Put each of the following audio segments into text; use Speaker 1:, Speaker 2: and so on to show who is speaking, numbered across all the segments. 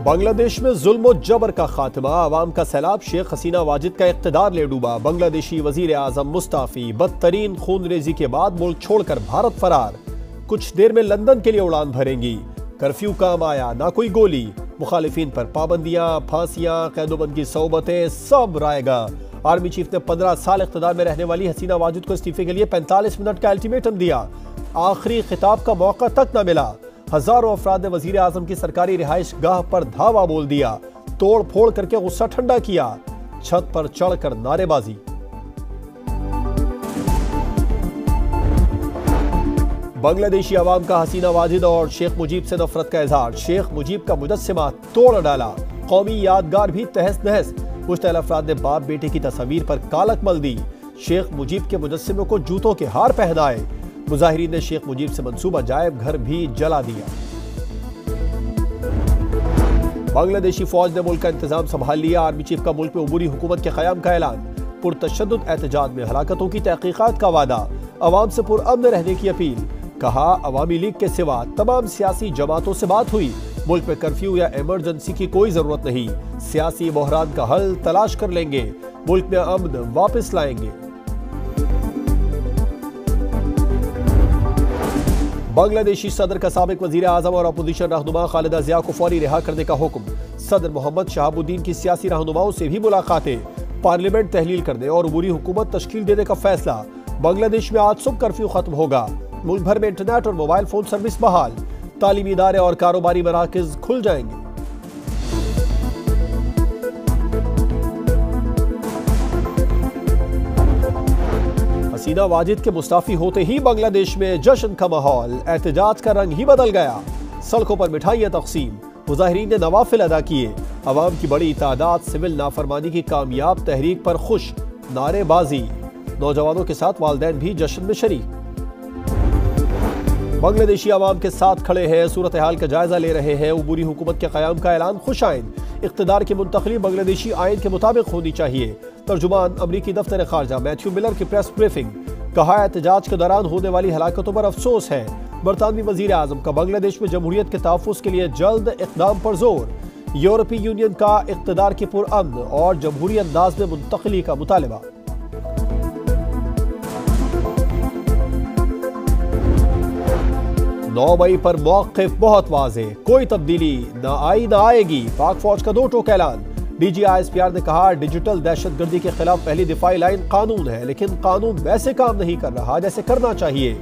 Speaker 1: बांग्लादेश में जुल्म और जबर का खात्मा, आवाम का सैलाब, शेख हसीना वाजिद का इख्तिदार ले डूबा। बांग्लादेशी वजीर आजम मुस्ताफी बदतरीन खून रेजी के बाद मुल्क छोड़कर भारत फरार। कुछ देर में लंदन के लिए उड़ान भरेंगी। कर्फ्यू काम आया, ना कोई गोली। मुखालिफिन पर पाबंदियां, फांसियां, कैदोबंद की सोबतें, सब रायगा। आर्मी चीफ ने 15 साल इख्तिदार में रहने वाली हसीना वाजिद को इस्तीफे के लिए 45 मिनट का अल्टीमेटम दिया। आखिरी खिताब का मौका तक न मिला। हजारों अफराद ने वजीर आजम की सरकारी रिहाइश गाह पर धावा बोल दिया। तोड़ फोड़ करके गुस्सा ठंडा किया। छत पर चढ़कर नारेबाजी। बांग्लादेशी अवाम का हसीना वाजिद और शेख मुजीब से नफरत का इजहार। शेख मुजीब का मुजस्सिमा तोड़ डाला। कौमी यादगार भी तहस नहस। मुश्तइल अफराद ने बाप बेटे की तस्वीर पर कालक मल दी। शेख मुजीब के मुजस्सिमे को जूतों के हार पहनाए। मुजाहिरीन ने शेख मुजीब से मंसूबा जायब घर भी जला दिया। बांग्लादेशी फौज ने मुल्क का इंतजाम संभाल लिया। आर्मी चीफ का मुल्क में अबूरी हुकूमत के क़याम का ऐलान। पुरतशद्दुद एहतजाज में हलाकतों की तहकीकात का वादा। अवाम से पुरअमन रहने की अपील। कहा, अवामी लीग के सिवा तमाम सियासी जमातों से बात हुई। मुल्क में कर्फ्यू या इमरजेंसी की कोई जरूरत नहीं। सियासी बहरान का हल तलाश कर लेंगे। मुल्क में अमन वापस लाएंगे। बांग्लादेशी सदर का साबिक वजीर आजम और अपोजिशन रहनुमा खालिदा जिया को फौरी रिहा करने का हुक्म। सदर मोहम्मद शहाबुद्दीन की सियासी रहनुमाओं से भी मुलाकातें। पार्लियामेंट तहलील करने और अबूरी हुकूमत तश्कील देने का फैसला। बांग्लादेश में आज सुबह कर्फ्यू खत्म होगा। मुल्क भर में इंटरनेट और मोबाइल फोन सर्विस बहाल। तालीमी इदारे और कारोबारी मराकज खुल जाएंगे। हसीना वाजिद के मुस्ताफी होते ही बांग्लादेश में जश्न का माहौल। एहतजाज का रंग ही बदल गया। सड़कों पर मिठाइयां तकसीम। मुजाहिरीन ने नवाफिल अदा किए। अवाम की बड़ी तादाद सिविल नाफरमानी की कामयाब तहरीक पर खुश। नारेबाजी। नौजवानों के साथ वालिदैन भी जश्न में शरीक। बांग्लादेशी अवाम के साथ खड़े हैं, सूरत हाल का जायजा ले रहे हैं। अबूरी हुकूमत के क़याम का ऐलान खुशाइन। इख्तिदार की मुंतकली बांग्लादेशी आइन के मुताबिक होनी चाहिए। तर्जुमान अमरीकी दफ्तर खारजा मैथ्यू मिलर की प्रेस ब्रीफिंग। कहा, एहतजाज के दौरान होने वाली हलाकतों पर अफसोस है। बरतानवी वजीर आजम का बांग्लादेश में जमहूरियत के तहफ़्फ़ुज़ के लिए जल्द इक़दाम पर जोर। यूरोपीय यूनियन का इख्तिदार की पुरअमन और जमहूरी अंदाज में मुंतकली का मुतालबा। 9 मई पर मौक़िफ़ बहुत वाज़ेह, कोई तब्दीली न आई न आएगी। पाक फौज का 2 टोक ऐलान। DGISPR ने कहा, डिजिटल दहशतगर्दी के खिलाफ पहली दिफाई लाइन कानून है, लेकिन कानून वैसे काम नहीं कर रहा जैसे करना चाहिए।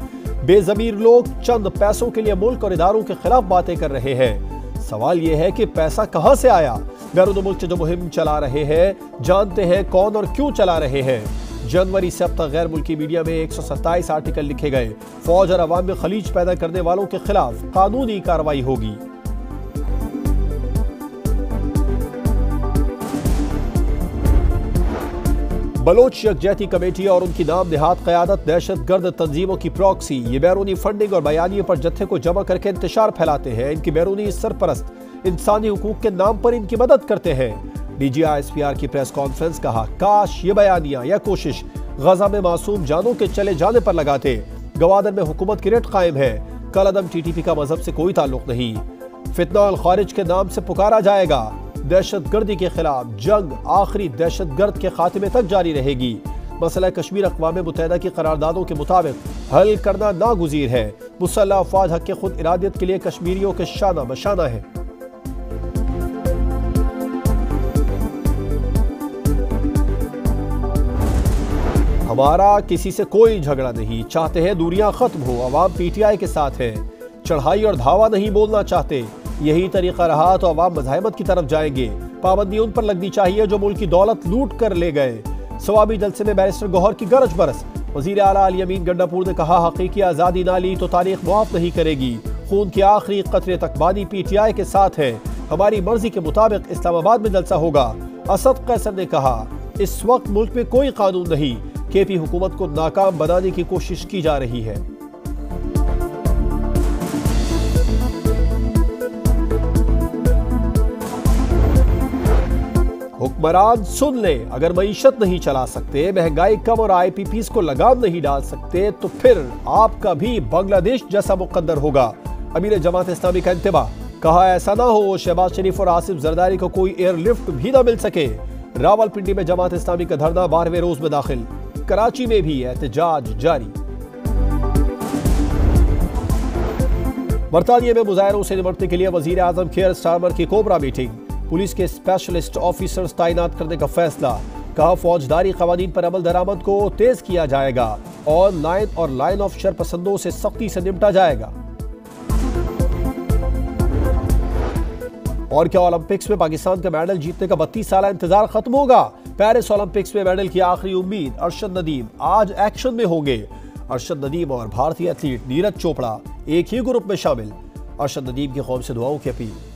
Speaker 1: बेज़मीर लोग चंद पैसों के लिए मुल्क और इदारों के खिलाफ बातें कर रहे हैं। सवाल यह है कि पैसा कहां से आया? बैरून मुल्क जो मुहिम चला रहे हैं, जानते हैं कौन और क्यों चला रहे हैं। जनवरी से अब तक गैर मुल्की मीडिया में 127 आर्टिकल लिखे गए। फौज और अवाम में खलीज पैदा करने वालों के खिलाफ कानूनी कार्रवाई होगी। बलोच यकजहती कमेटी और उनकी नाम निहाद क़यादत दहशत गर्द तंजीमों की प्रॉक्सी। ये बैरूनी फंडिंग और बयानिए पर जत्थे को जमा करके इंतशार फैलाते हैं। इनकी बैरूनी सरपरस्त इंसानी हुकूक के नाम पर इनकी मदद करते हैं। DGISPR की प्रेस कॉन्फ्रेंस। कहा, काश ये बयानिया या कोशिश गजा में मासूम जानों के चले जाने पर लगाते। गवादर में हुकूमत की रेट कायम है। कलअदम TTP का मजहब से कोई ताल्लुक नहीं। फितना और खारिज के नाम से पुकारा जाएगा। दहशतगर्दी के खिलाफ जंग आखिरी दहशतगर्द के खात्मे तक जारी रहेगी। मसला कश्मीर अक़वाम मुत्तहिदा की करारदादों के मुताबिक हल करना नागुज़ीर है। मुसल्लह अफ़वाज हक़ खुद इरादियत के लिए कश्मीरियों के शाना बशाना है। हमारा किसी से कोई झगड़ा नहीं, चाहते हैं दूरियां खत्म हो। अवाम PTI के साथ है। चढ़ाई और धावा नहीं बोलना चाहते। यही तरीका रहा तो अवाम मज़ाहमत की तरफ जाएंगे। पाबंदी उन पर लगनी चाहिए जो मुल्क की दौलत लूट कर ले गए। सवाबी जलसे में बैरिस्टर गौहर की गरज बरस। वज़ीर आला अल यमीन गंडापुर ने कहा, हकीकी आज़ादी ना ली तो तारीख मुआफ़ नहीं करेगी। खून के आखिरी कतरे तक बानी PTI के साथ है। हमारी मर्जी के मुताबिक इस्लामाबाद में जलसा होगा। असद कैसर ने कहा, इस वक्त मुल्क में कोई कानून नहीं। KP हुकूमत को नाकाम बनाने की कोशिश की जा रही है। हुक्मरान सुन ले, अगर मईशत नहीं चला सकते, महंगाई कम और IPPs को लगाम नहीं डाल सकते, तो फिर आपका भी बांग्लादेश जैसा मुकद्दर होगा। अमीर जमात इस्लामी का इंतबाह। कहा ऐसा ना हो शहबाज शरीफ और आसिफ जरदारी को कोई एयरलिफ्ट भी ना मिल सके। रावलपिंडी में जमात इस्लामी का धरना 12वें रोज में दाखिल। कराची में भी एहतजाज जारी। बरतानिया में मुजाहरों से निपटने के लिए वजीर आजम केयर स्टारमर की कोबरा मीटिंग। पुलिस के स्पेशलिस्ट ऑफिसर्स तैनात करने का फैसला। कहा फौजदारी कवानीन पर अमल दरामद को तेज किया जाएगा। ऑनलाइन और लाइन ऑफ शरपसंदों से सख्ती से निपटा जाएगा। और क्या ओलंपिक्स में पाकिस्तान का मेडल जीतने का 32 साल इंतजार खत्म होगा? पेरिस ओलंपिक्स में मेडल की आखिरी उम्मीद अरशद नदीम आज एक्शन में होंगे। अरशद नदीम और भारतीय एथलीट नीरज चोपड़ा एक ही ग्रुप में शामिल। अरशद नदीम की कौम से दुआओं की अपील।